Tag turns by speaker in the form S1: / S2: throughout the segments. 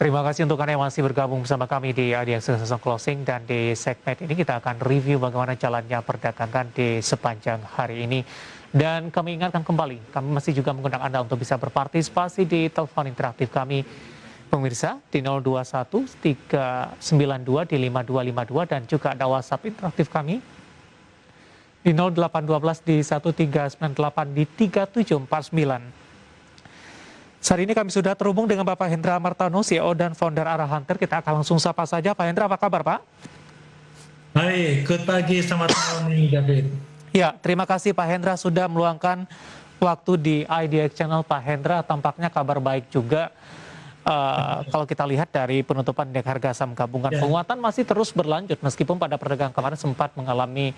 S1: Terima kasih untuk Anda yang masih bergabung bersama kami di Audience Closing, dan di segmen ini kita akan review bagaimana jalannya perdagangan di sepanjang hari ini. Dan kami ingatkan kembali, kami masih juga mengundang Anda untuk bisa berpartisipasi di telepon interaktif kami, pemirsa, di 021 392 di 5252, dan juga ada WhatsApp interaktif kami di 0812 di 1398 di 3749. Saat ini kami sudah terhubung dengan Bapak Hendra Martano, CEO dan founder Arah Hunter. Kita akan langsung sapa saja. Pak Hendra, apa kabar Pak?
S2: Hai, good pagi, selamat malam David.
S1: Ya, terima kasih Pak Hendra sudah meluangkan waktu di IDX Channel. Pak Hendra, tampaknya kabar baik juga. Kalau kita lihat dari penutupan indeks harga saham gabungan, penguatan masih terus berlanjut meskipun pada perdagangan kemarin sempat mengalami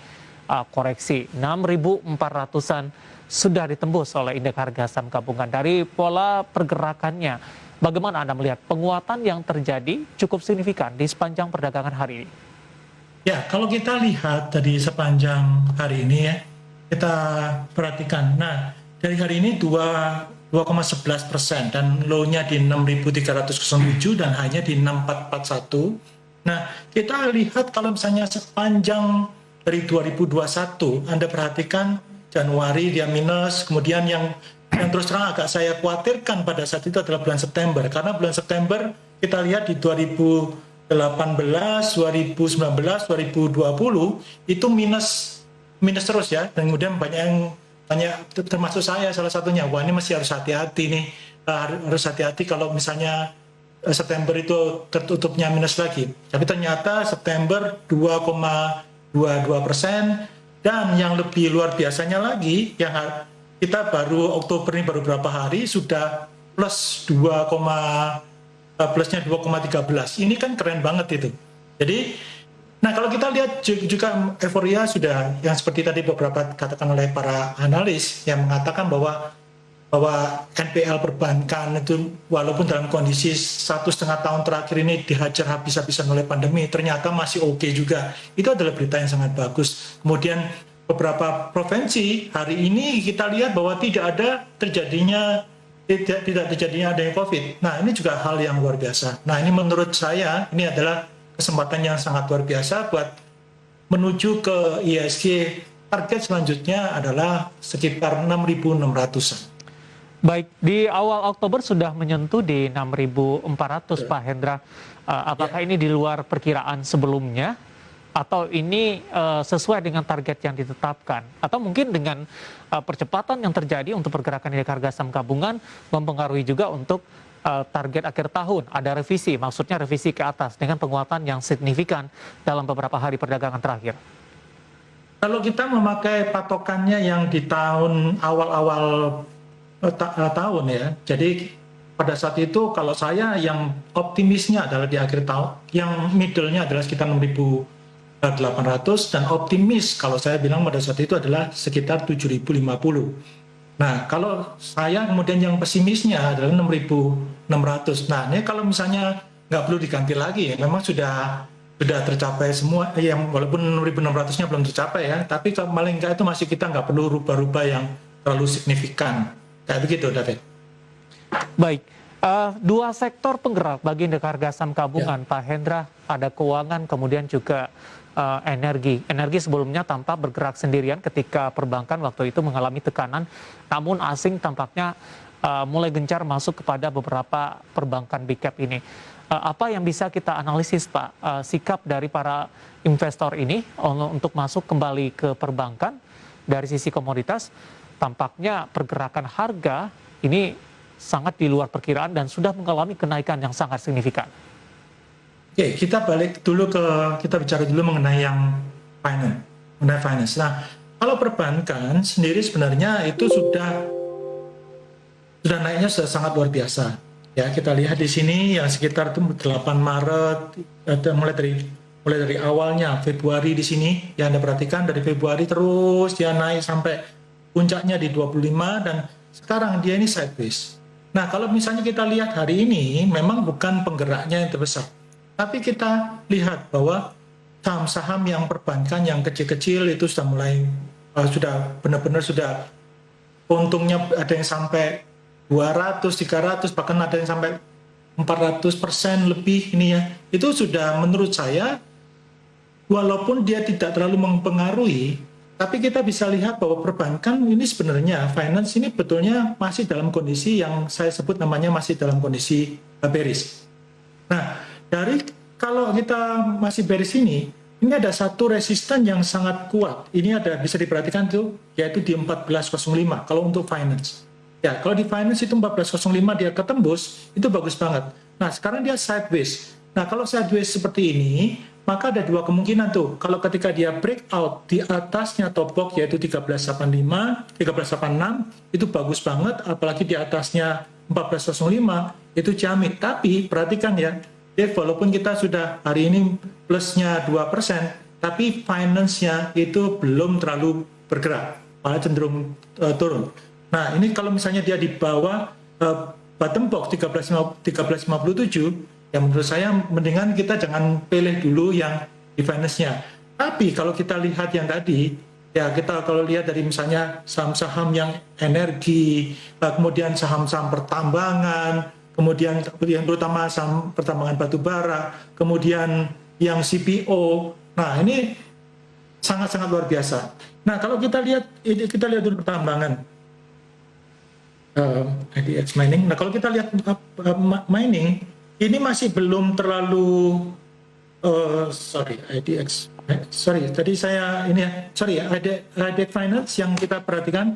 S1: koreksi 6.400-an sudah ditembus oleh indeks harga saham gabungan. Dari pola pergerakannya, bagaimana Anda melihat penguatan yang terjadi cukup signifikan di sepanjang perdagangan hari ini?
S2: Ya, kalau kita lihat dari sepanjang hari ini ya, kita perhatikan. Nah, dari hari ini 2,11% dan low-nya di 6.307 dan high-nya di 6.441. Nah, kita lihat kalau misalnya sepanjang dari 2021, Anda perhatikan Januari dia minus, kemudian yang terus terang agak saya khawatirkan pada saat itu adalah bulan September, karena bulan September kita lihat di 2018, 2019, 2020 itu minus terus ya, dan kemudian banyak termasuk saya salah satunya, wah ini masih harus hati-hati nih, harus hati-hati kalau misalnya September itu tertutupnya minus lagi. Tapi ternyata September 2,22%. Dan yang lebih luar biasanya lagi, yang kita baru Oktober ini baru beberapa hari sudah plus plusnya 2,13. Ini kan keren banget itu. Jadi, nah kalau kita lihat juga euforia sudah yang seperti tadi beberapa katakan oleh para analis yang mengatakan bahwa NPL perbankan itu walaupun dalam kondisi 1,5 tahun terakhir ini dihajar habis-habisan oleh pandemi, ternyata masih oke juga. Itu adalah berita yang sangat bagus. Kemudian beberapa provinsi hari ini kita lihat bahwa tidak terjadinya adanya COVID. Nah, ini juga hal yang luar biasa. Nah, ini menurut saya ini adalah kesempatan yang sangat luar biasa buat menuju ke IHSG. Target selanjutnya adalah sekitar 6.600-an.
S1: Baik, di awal Oktober sudah menyentuh di 6.400, Pak Hendra. Apakah ini di luar perkiraan sebelumnya? Atau ini sesuai dengan target yang ditetapkan? Atau mungkin dengan percepatan yang terjadi untuk pergerakan indeks harga saham gabungan mempengaruhi juga untuk target akhir tahun? Ada revisi, maksudnya revisi ke atas dengan penguatan yang signifikan dalam beberapa hari perdagangan terakhir.
S2: Kalau kita memakai patokannya yang di tahun awal-awal tahun ya, jadi pada saat itu kalau saya yang optimisnya adalah di akhir tahun, yang middle-nya adalah sekitar 6.800 dan optimis kalau saya bilang pada saat itu adalah sekitar 7.050. Nah, kalau saya kemudian yang pesimisnya adalah 6.600. Nah, ini kalau misalnya nggak perlu diganti lagi ya, memang sudah tercapai semua, yang walaupun 6.600-nya belum tercapai ya, tapi paling nggak itu masih kita nggak perlu rubah-rubah yang terlalu signifikan. Kayak begitu, David.
S1: Baik, dua sektor penggerak bagi indeks harga saham gabungan, Pak Hendra, ada keuangan, kemudian juga energi. Energi sebelumnya tampak bergerak sendirian ketika perbankan waktu itu mengalami tekanan, namun asing tampaknya mulai gencar masuk kepada beberapa perbankan big cap ini. Apa yang bisa kita analisis, Pak, sikap dari para investor ini untuk masuk kembali ke perbankan dari sisi komoditas? Tampaknya pergerakan harga ini sangat di luar perkiraan dan sudah mengalami kenaikan yang sangat signifikan.
S2: Oke, kita balik dulu kita bicara dulu mengenai yang finance. Nah, kalau perbankan sendiri sebenarnya itu sudah naiknya sudah sangat luar biasa. Ya, kita lihat di sini yang sekitar 8 Maret, mulai dari awalnya Februari di sini, yang Anda perhatikan dari Februari terus dia naik sampai puncaknya di 25 dan sekarang dia ini sideways. Nah, kalau misalnya kita lihat hari ini memang bukan penggeraknya yang terbesar. Tapi kita lihat bahwa saham-saham yang perbankan yang kecil-kecil itu sudah mulai sudah benar-benar sudah untungnya ada yang sampai 200, 300, bahkan ada yang sampai 400% lebih ini ya. Itu sudah menurut saya, walaupun dia tidak terlalu mempengaruhi, tapi kita bisa lihat bahwa perbankan ini sebenarnya, finance ini betulnya masih dalam kondisi yang saya sebut namanya masih dalam kondisi bearish. Nah, kalau kita masih bearish ini ada satu resisten yang sangat kuat. Ini bisa diperhatikan tuh, yaitu di 1405 kalau untuk finance. Ya, kalau di finance itu 1405 dia ketembus, itu bagus banget. Nah, sekarang dia sideways. Nah, kalau sideways seperti ini, maka ada dua kemungkinan tuh. Kalau ketika dia breakout di atasnya top box yaitu 1385, 1386, itu bagus banget, apalagi di atasnya 1405, itu ciamik. Tapi perhatikan ya, walaupun kita sudah hari ini plusnya 2%, tapi finance-nya itu belum terlalu bergerak, malah cenderung turun. Nah, ini kalau misalnya dia di bawah bottom box 1357, ya menurut saya mendingan kita jangan pilih dulu yang di finance-nya. Tapi kalau kita lihat yang tadi, ya kita kalau lihat dari misalnya saham-saham yang energi, kemudian saham-saham pertambangan, kemudian yang terutama saham pertambangan batu bara, kemudian yang CPO, nah ini sangat-sangat luar biasa. Nah, kalau kita lihat dulu pertambangan, IDX mining. Nah, kalau kita lihat mining, ini masih belum terlalu IDX. Tadi saya ini ya, IDX Finance yang kita perhatikan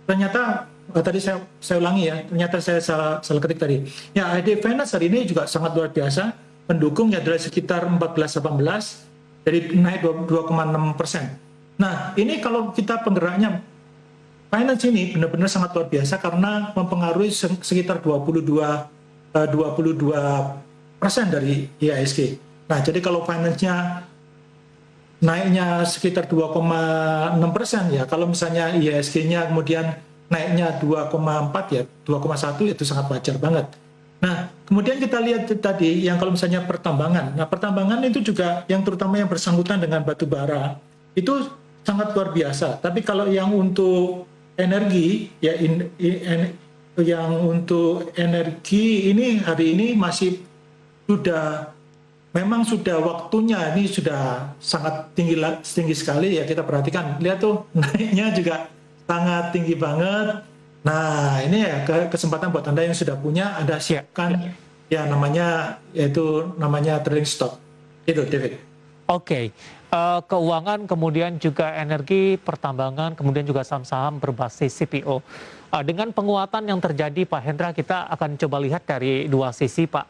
S2: ternyata tadi saya ulangi ya, ternyata saya salah ketik tadi. Ya, IDX Finance hari ini juga sangat luar biasa, pendukungnya dari sekitar 14-18 jadi naik 2,6%. Nah, ini kalau kita penggeraknya finance ini benar-benar sangat luar biasa karena mempengaruhi sekitar 22% dari IHSG. Nah, jadi kalau finance-nya naiknya sekitar 2,6% ya, kalau misalnya IHSG-nya kemudian naiknya 2,4 ya, 2,1 itu sangat wajar banget. Nah, kemudian kita lihat tadi yang kalau misalnya pertambangan. Nah, pertambangan itu juga yang terutama yang bersangkutan dengan batu bara itu sangat luar biasa. Tapi kalau yang untuk energi ya yang untuk energi ini hari ini masih memang sudah waktunya, ini sudah sangat tinggi sekali ya, kita perhatikan, lihat tuh naiknya juga sangat tinggi banget. Nah, ini ya kesempatan buat Anda yang sudah punya, Anda siapkan ya namanya trading stop. Itu David.
S1: Oke. Keuangan, kemudian juga energi, pertambangan, kemudian juga saham-saham berbasis CPO. Dengan penguatan yang terjadi, Pak Hendra, kita akan coba lihat dari dua sisi, Pak.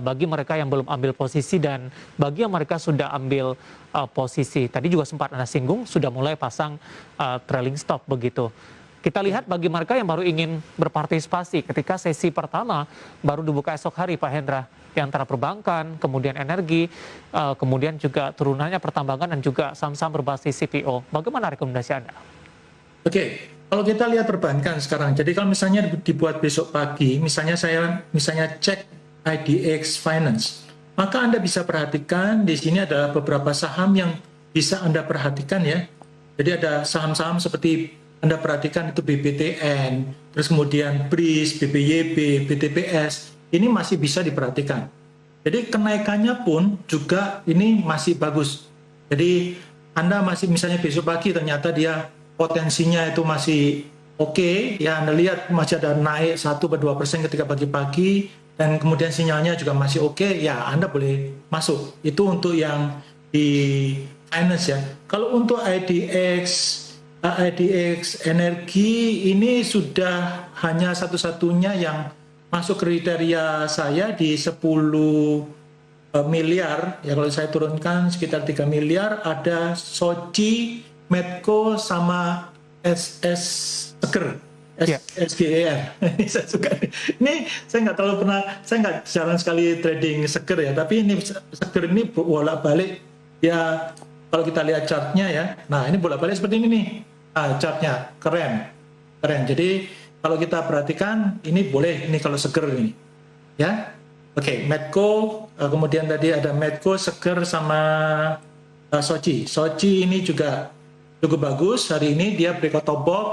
S1: Bagi mereka yang belum ambil posisi dan bagi yang mereka sudah ambil posisi. Tadi juga sempat Anda singgung, sudah mulai pasang trailing stop begitu. Kita lihat bagi mereka yang baru ingin berpartisipasi ketika sesi pertama baru dibuka esok hari, Pak Hendra, di antara perbankan, kemudian energi, kemudian juga turunannya pertambangan dan juga saham-saham berbasis CPO. Bagaimana rekomendasi Anda?
S2: Oke, kalau kita lihat perbankan sekarang, jadi kalau misalnya dibuat besok pagi, misalnya cek IDX Finance, maka Anda bisa perhatikan di sini ada beberapa saham yang bisa Anda perhatikan ya. Jadi ada saham-saham seperti Anda perhatikan itu BBTN, terus kemudian BRIS, BBYB, BTPS, ini masih bisa diperhatikan. Jadi kenaikannya pun juga ini masih bagus. Jadi Anda masih misalnya besok pagi ternyata dia potensinya itu masih oke, ya Anda lihat masih ada naik 1-2% ketika pagi-pagi, dan kemudian sinyalnya juga masih oke, ya Anda boleh masuk. Itu untuk yang di finance ya. Kalau untuk IDX energi ini sudah hanya satu-satunya yang masuk kriteria saya di 10 miliar. Ya kalau saya turunkan sekitar 3 miliar, ada Soci, Medco, sama SS Seger. SGER. Ini saya suka. Ini saya nggak terlalu saya nggak jarang sekali trading Seger ya, tapi ini Seger ini bolak-balik ya, kalau kita lihat chartnya ya. Nah, ini bolak-balik seperti ini nih. Chartnya keren. Jadi kalau kita perhatikan ini boleh ini kalau Seger ini. Ya. Oke, Medco, kemudian tadi ada Medco, Seger, sama Soci. Soci ini juga cukup bagus. Hari ini dia breakout top box.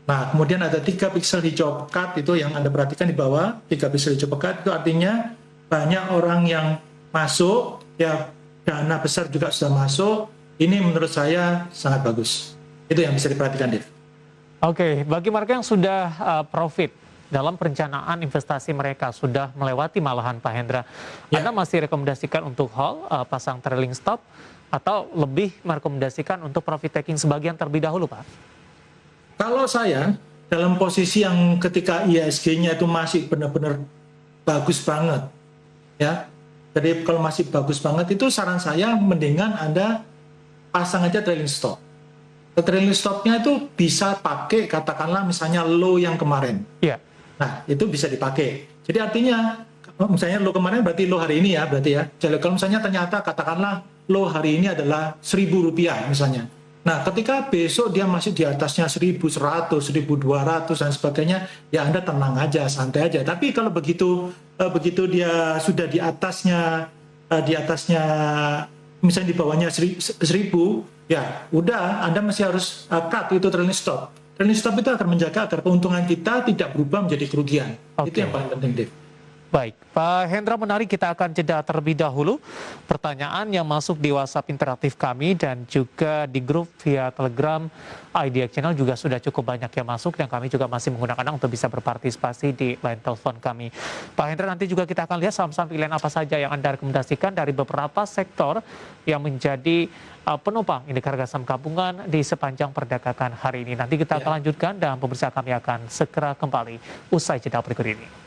S2: Nah, kemudian ada 3 piksel hijau pekat itu yang Anda perhatikan di bawah, 3 piksel hijau pekat itu artinya banyak orang yang masuk, ya dana besar juga sudah masuk. Ini menurut saya sangat bagus. Itu yang bisa diperhatikan, Dev.
S1: Oke, bagi mereka yang sudah profit dalam perencanaan investasi mereka, sudah melewati malahan Pak Hendra,
S2: Ya.
S1: Anda masih rekomendasikan untuk hold, pasang trailing stop, atau lebih merekomendasikan untuk profit taking sebagian terlebih dahulu, Pak?
S2: Kalau saya dalam posisi yang ketika IHSG-nya itu masih benar-benar bagus banget, ya. Jadi kalau masih bagus banget itu saran saya mendingan Anda pasang aja trailing stop. Trailing stopnya itu bisa pakai katakanlah misalnya low yang kemarin.
S1: Iya.
S2: Nah, itu bisa dipakai. Jadi artinya, misalnya low kemarin berarti low hari ini ya, berarti ya. Jadi kalau misalnya ternyata katakanlah low hari ini adalah Rp1.000 misalnya. Nah, ketika besok dia masih di atasnya 1.100, 1.200 dan sebagainya, ya Anda tenang aja, santai aja. Tapi kalau begitu dia sudah di atasnya misalnya di bawahnya 1.000, ya udah Anda masih harus cut itu trailing stop. Trailing stop itu akan menjaga agar keuntungan kita tidak berubah menjadi kerugian.
S1: Oke.
S2: Itu yang paling penting, Dev.
S1: Baik, Pak Hendra, menarik, kita akan jeda terlebih dahulu. Pertanyaan yang masuk di WhatsApp interaktif kami dan juga di grup via Telegram IDX Channel juga sudah cukup banyak yang masuk dan kami juga masih menggunakan untuk bisa berpartisipasi di line telepon kami. Pak Hendra, nanti juga kita akan lihat saham-saham pilihan apa saja yang Anda rekomendasikan dari beberapa sektor yang menjadi penopang indeks harga saham gabungan di sepanjang perdagangan hari ini. Nanti kita akan lanjutkan dan pemirsa kami akan segera kembali usai jeda berikut ini.